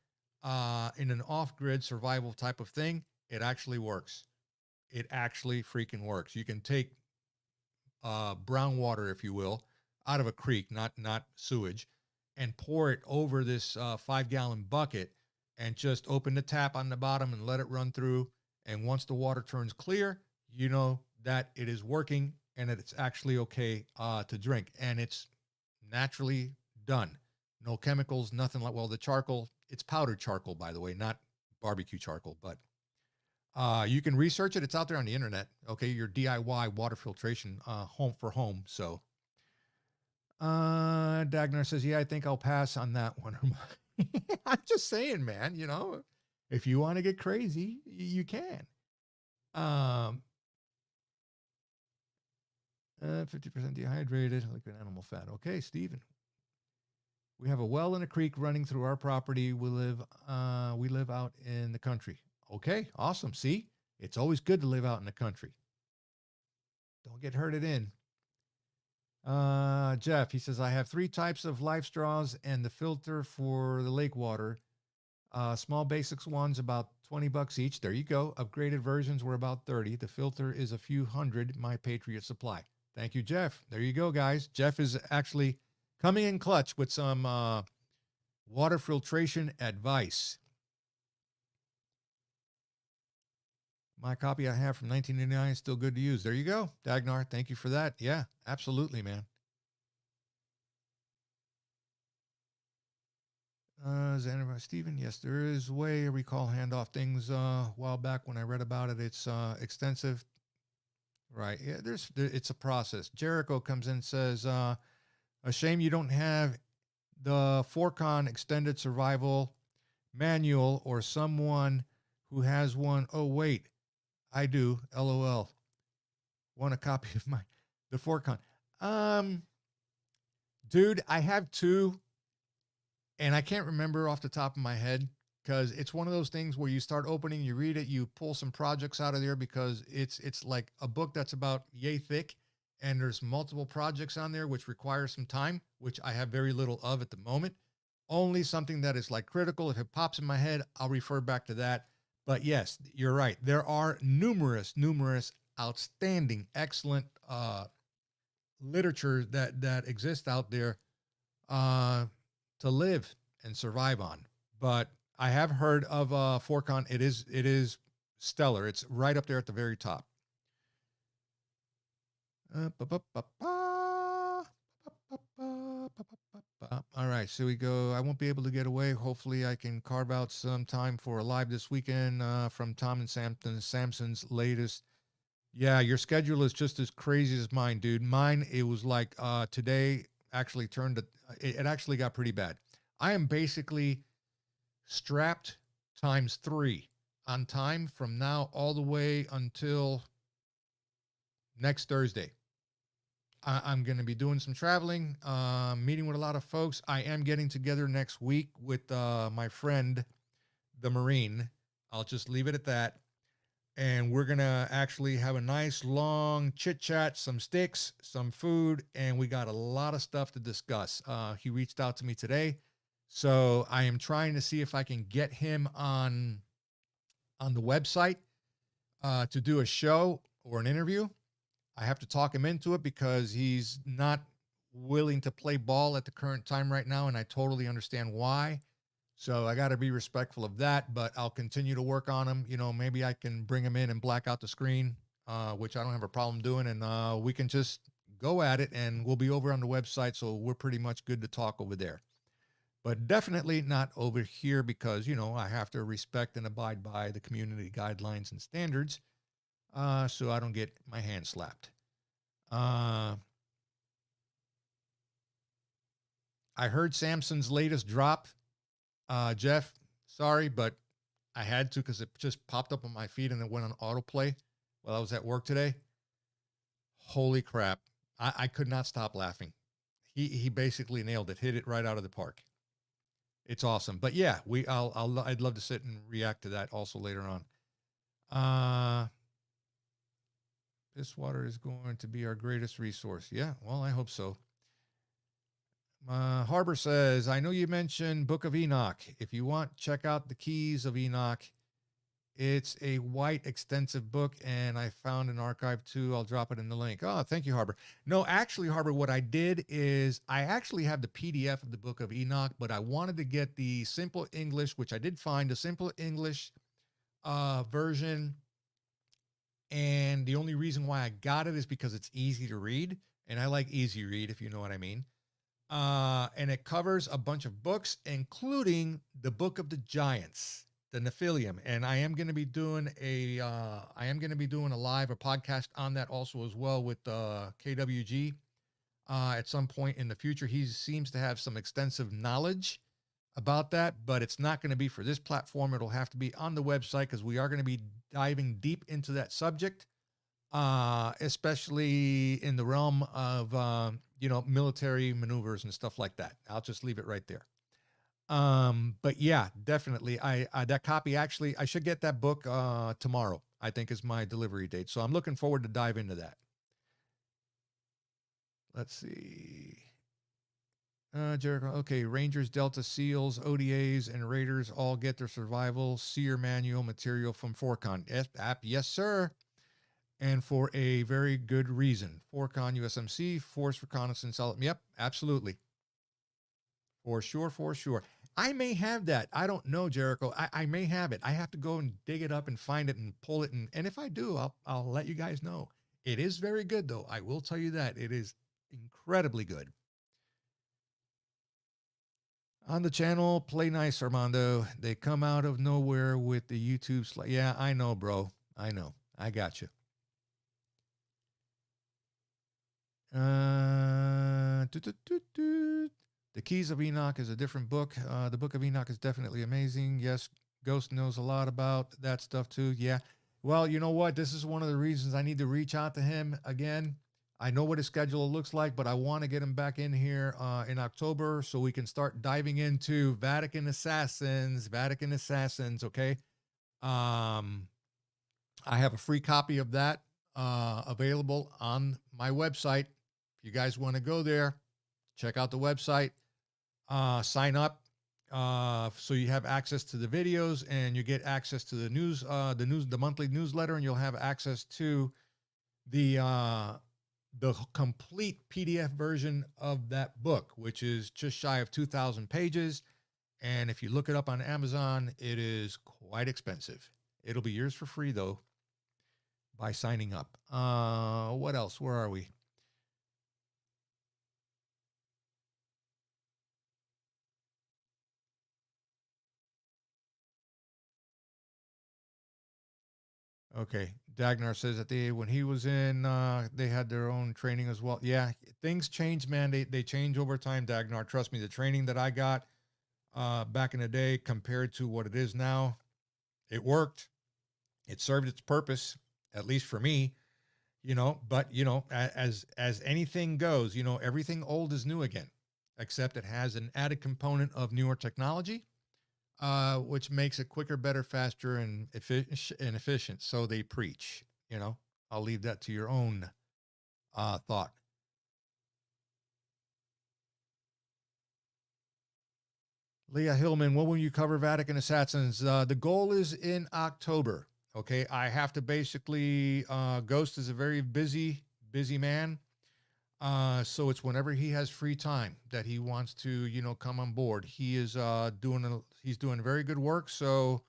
in an off-grid survival type of thing. It actually works. It actually freaking works. You can take brown water, if you will, out of a creek, not sewage, and pour it over this 5-gallon bucket and just open the tap on the bottom and let it run through. And once the water turns clear, you know that it is working and that it's actually okay to drink. And it's naturally done. No chemicals, nothing like, well, the charcoal, it's powdered charcoal, by the way, not barbecue charcoal, but you can research it. It's out there on the internet. Okay. Your DIY water filtration, home for home. So, Dagnar says, yeah, I think I'll pass on that one. I'm just saying, man, you know, if you want to get crazy, you can. 50% dehydrated, like an animal fat. Okay, Stephen. We have a well and a creek running through our property. We live out in the country. Okay, awesome. See, it's always good to live out in the country. Don't get herded in. Jeff, he says, I have 3 types of life straws and the filter for the lake water. Small basics ones, about $20 each. There you go. Upgraded versions were about 30. The filter is a few hundred. My Patriot Supply. Thank you, Jeff. There you go, guys. Jeff is actually coming in clutch with some water filtration advice. My copy I have from 1989 is still good to use. There you go, Dagnar. Thank you for that. Yeah, absolutely, man. Stephen, yes, there is a way. I recall handoff things a while back when I read about it. It's extensive. Right. Yeah, it's a process. Jericho comes in and says, a shame you don't have the Forcon extended survival manual or someone who has one. Oh, wait, I do. LOL. Want a copy of the Forcon? Dude, I have 2 and I can't remember off the top of my head because it's one of those things where you start opening, you read it, you pull some projects out of there because it's like a book that's about yay thick and there's multiple projects on there which require some time, which I have very little of at the moment. Only something that is like critical. If it pops in my head, I'll refer back to that. But yes, you're right. There are numerous outstanding, excellent literature that exists out there to live and survive on. But I have heard of Forcon. It is stellar. It's right up there at the very top. All right, so we go. I won't be able to get away. Hopefully, I can carve out some time for a live this weekend from Tom and Samson's latest. Yeah, your schedule is just as crazy as mine, dude. Mine, it was like today actually turned to, it actually got pretty bad. I am basically strapped times 3 on time from now all the way until next Thursday. I'm going to be doing some traveling, meeting with a lot of folks. I am getting together next week with my friend, the Marine. I'll just leave it at that. And we're going to actually have a nice long chit chat, some sticks, some food, and we got a lot of stuff to discuss. He reached out to me today. So I am trying to see if I can get him on the website to do a show or an interview. I have to talk him into it because he's not willing to play ball at the current time right now, and I totally understand why. So I got to be respectful of that, but I'll continue to work on him. You know, maybe I can bring him in and black out the screen, which I don't have a problem doing, and we can just go at it, and we'll be over on the website, so we're pretty much good to talk over there. But definitely not over here because, you know, I have to respect and abide by the community guidelines and standards. So I don't get my hand slapped. I heard Samson's latest drop. Jeff, sorry, but I had to because it just popped up on my feed and it went on autoplay while I was at work today. Holy crap. I could not stop laughing. He basically nailed it, hit it right out of the park. It's awesome. But yeah, I'd love to sit and react to that also later on. This water is going to be our greatest resource. Yeah, well, I hope so. Harbor says, I know you mentioned Book of Enoch. If you want, check out the Keys of Enoch. It's a white, extensive book, and I found an archive too. I'll drop it in the link. Oh, thank you, Harbor. No, actually, Harbor, what I did is I actually have the PDF of the Book of Enoch, but I wanted to get the simple English, which I did find, the simple English version. And the only reason why I got it is because it's easy to read, and I like easy read, if you know what I mean. And it covers a bunch of books, including the Book of the Giants, the Nephilim. And I am going to be doing a live, a podcast on that also as well with KWG at some point in the future. He seems to have some extensive knowledge about that, but it's not going to be for this platform. It'll have to be on the website because we are going to be diving deep into that subject, especially in the realm of military maneuvers and stuff like that. I'll just leave it right there. But yeah, definitely. I that copy, actually, I should get that book tomorrow, I think, is my delivery date. So I'm looking forward to dive into that. Let's see. Jericho. Okay, Rangers, Delta, SEALs, ODAs, and Raiders all get their survival SEER manual material from Forcon. Yes, sir. And for a very good reason. Forcon USMC, Force Reconnaissance. Yep, absolutely. For sure. I may have that. I don't know, Jericho. I may have it. I have to go and dig it up and find it and pull it. And if I do, I'll let you guys know. It is very good, though. I will tell you that. It is incredibly good. On the channel, play nice, Armando. They come out of nowhere with the YouTube slide. Yeah, I know, bro. I know. I got you. The Keys of Enoch is a different book. The Book of Enoch is definitely amazing. Yes, Ghost knows a lot about that stuff too. Yeah. Well, you know what? This is one of the reasons I need to reach out to him again. I know what his schedule looks like, but I want to get him back in here in October so we can start diving into Vatican Assassins. Okay. I have a free copy of that available on my website. If you guys want to go there, check out the website, sign up so you have access to the videos and you get access to the news, the monthly newsletter, and you'll have access to the complete PDF version of that book, which is just shy of 2,000 pages. And if you look it up on Amazon, it is quite expensive. It'll be yours for free, though, by signing up. What else? Where are we? Okay. Dagnar says that when he was in, they had their own training as well. Yeah, things change, man. They change over time, Dagnar. Trust me, the training that I got back in the day compared to what it is now, it worked. It served its purpose, at least for me, but as anything goes, everything old is new again, except it has an added component of newer technology, which makes it quicker, better, faster, and efficient. So they preach, I'll leave that to your own thought. Leah Hillman, when will you cover Vatican Assassins? The goal is in October. Okay. I have to basically, Ghost is a very busy man. So it's whenever he has free time that he wants to, come on board. He is he's doing very good work. So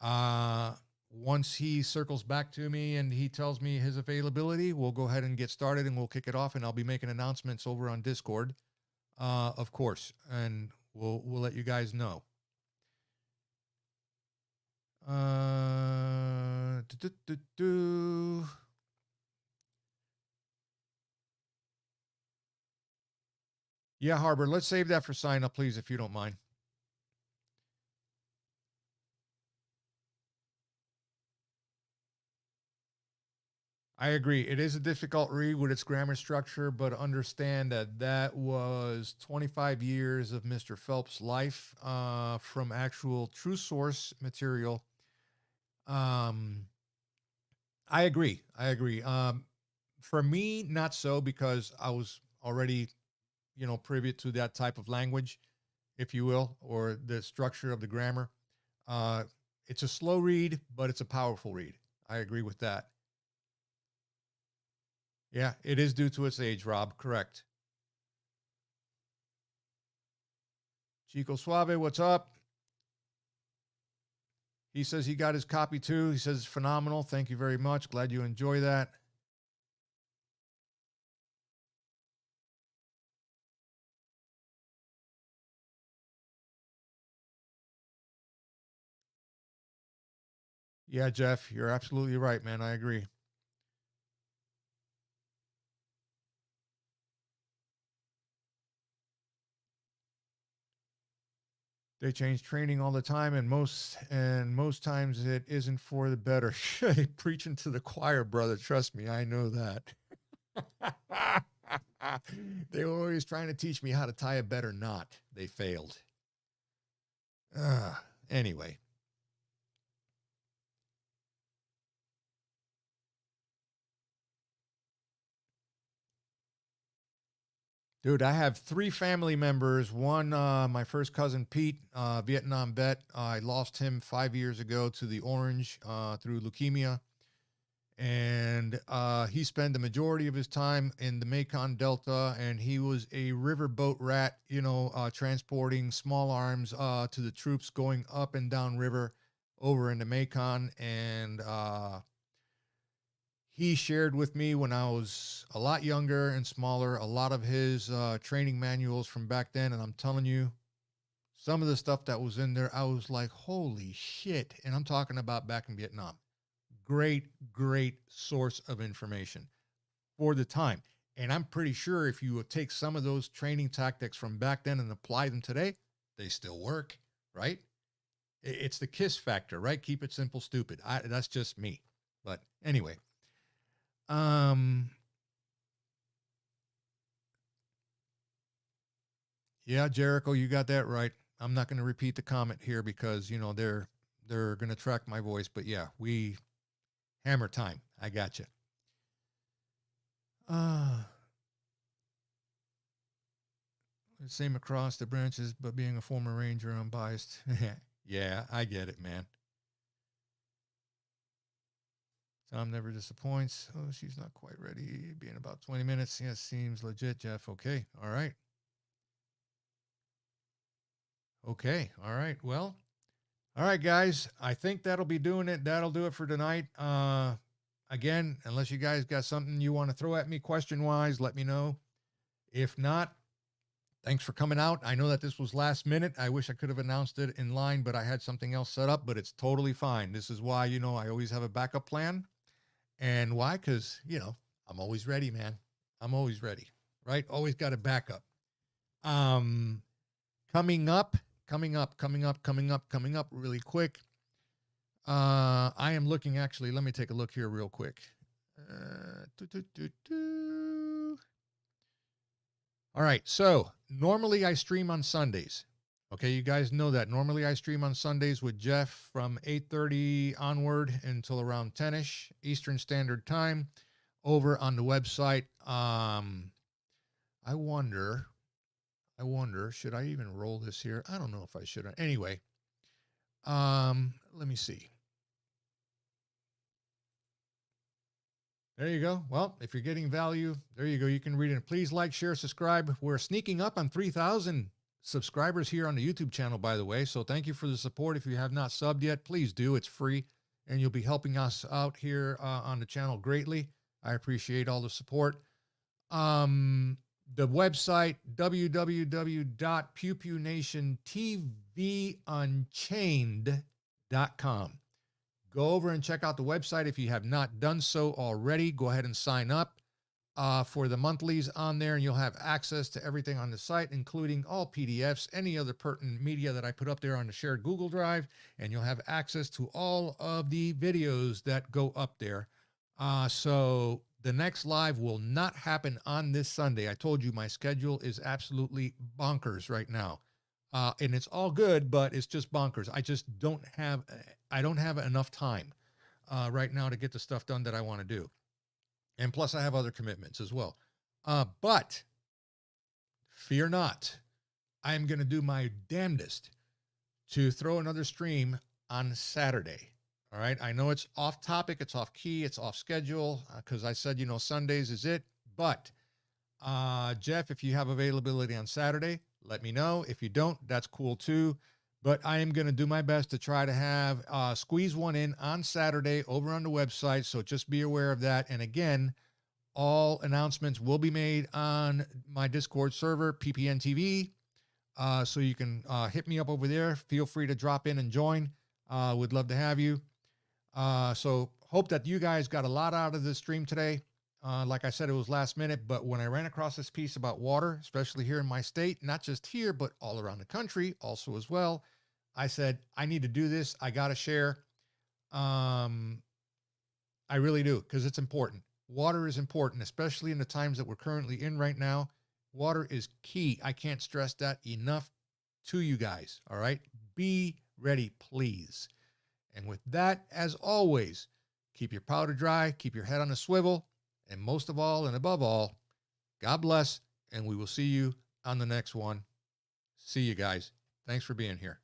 once he circles back to me and he tells me his availability, we'll go ahead and get started and we'll kick it off, and I'll be making announcements over on Discord, of course, and we'll let you guys know. Yeah, Harbor, let's save that for sign up, please, if you don't mind. I agree. It is a difficult read with its grammar structure, but understand that that was 25 years of Mr. Phelps' life from actual true source material. Um, I agree. I agree. For me, not so, because I was already, privy to that type of language, if you will, or the structure of the grammar. Uh, it's a slow read, but it's a powerful read. I agree with that. Yeah, it is due to its age, Rob. Correct. Chico Suave, what's up? He says he got his copy too. He says it's phenomenal. Thank you very much. Glad you enjoy that. Yeah, Jeff, you're absolutely right, man. I agree. They change training all the time, and most times it isn't for the better. Preaching to the choir, brother. Trust me, I know that. They were always trying to teach me how to tie a better knot. They failed. Uh, anyway. Dude, I have three family members. One, my first cousin Pete, Vietnam vet. I lost him 5 years ago to the orange through leukemia. And he spent the majority of his time in the Mekong Delta, and he was a riverboat rat, transporting small arms to the troops going up and down river over in the Mekong. And he shared with me when I was a lot younger and smaller a lot of his training manuals from back then. And I'm telling you, some of the stuff that was in there, I was like, holy shit. And I'm talking about back in Vietnam. Great, great source of information for the time. And I'm pretty sure if you would take some of those training tactics from back then and apply them today, they still work, right? It's the KISS factor, right? Keep it simple, stupid. That's just me. But anyway, yeah, Jericho, you got that right. I'm not going to repeat the comment here because they're going to track my voice. But yeah, we hammer time. I got you. Same across the branches, but being a former ranger, I'm biased. Yeah, I get it, man. Tom never disappoints. Oh, she's not quite ready. Be in about 20 minutes. Yeah, seems legit, Jeff. Okay. All right. Okay. All right. Well, all right, guys. I think that'll be doing it. That'll do it for tonight. Again, unless you guys got something you want to throw at me question wise, let me know. If not, thanks for coming out. I know that this was last minute. I wish I could have announced it in line, but I had something else set up, but it's totally fine. This is why, I always have a backup plan. And why? Because, I'm always ready, man. I'm always ready, right? Always got a backup. Um, coming up really quick. I am looking, actually, let me take a look here real quick. All right. So normally I stream on Sundays. Okay. You guys know that normally I stream on Sundays with Jeff from 8:30 onward until around 10ish Eastern Standard Time over on the website. I wonder, should I even roll this here? I don't know if I should. Anyway, let me see. There you go. Well, if you're getting value, there you go. You can read it. Please like, share, subscribe. We're sneaking up on 3,000 subscribers here on the YouTube channel, by the way. So thank you for the support. If you have not subbed yet, please do. It's free, and you'll be helping us out here on the channel greatly. I appreciate all the support. The website, www.PewPewNationTVUnchained.com. Go over and check out the website if you have not done so already. Go ahead and sign up for the monthlies on there, and you'll have access to everything on the site, including all PDFs, any other pertinent media that I put up there on the shared Google Drive, and you'll have access to all of the videos that go up there. So the next live will not happen on this Sunday. I told you my schedule is absolutely bonkers right now. And it's all good, but it's just bonkers. I don't have enough time right now to get the stuff done that I want to do. And plus I have other commitments as well. But fear not, I'm going to do my damnedest to throw another stream on Saturday. All right. I know it's off topic. It's off key. It's off schedule because I said, Sundays is it. But Jeff, if you have availability on Saturday, let me know. If you don't, that's cool too. But I am going to do my best to try to have squeeze one in on Saturday over on the website. So just be aware of that. And again, all announcements will be made on my Discord server, PewPewNTV. So you can hit me up over there. Feel free to drop in and join. Would love to have you. So hope that you guys got a lot out of this stream today. Like I said, it was last minute, but when I ran across this piece about water, especially here in my state, not just here, but all around the country also as well, I said, I need to do this. I got to share. I really do, because it's important. Water is important, especially in the times that we're currently in right now. Water is key. I can't stress that enough to you guys. All right. Be ready, please. And with that, as always, keep your powder dry, keep your head on a swivel, and most of all and above all, God bless, and we will see you on the next one. See you guys. Thanks for being here.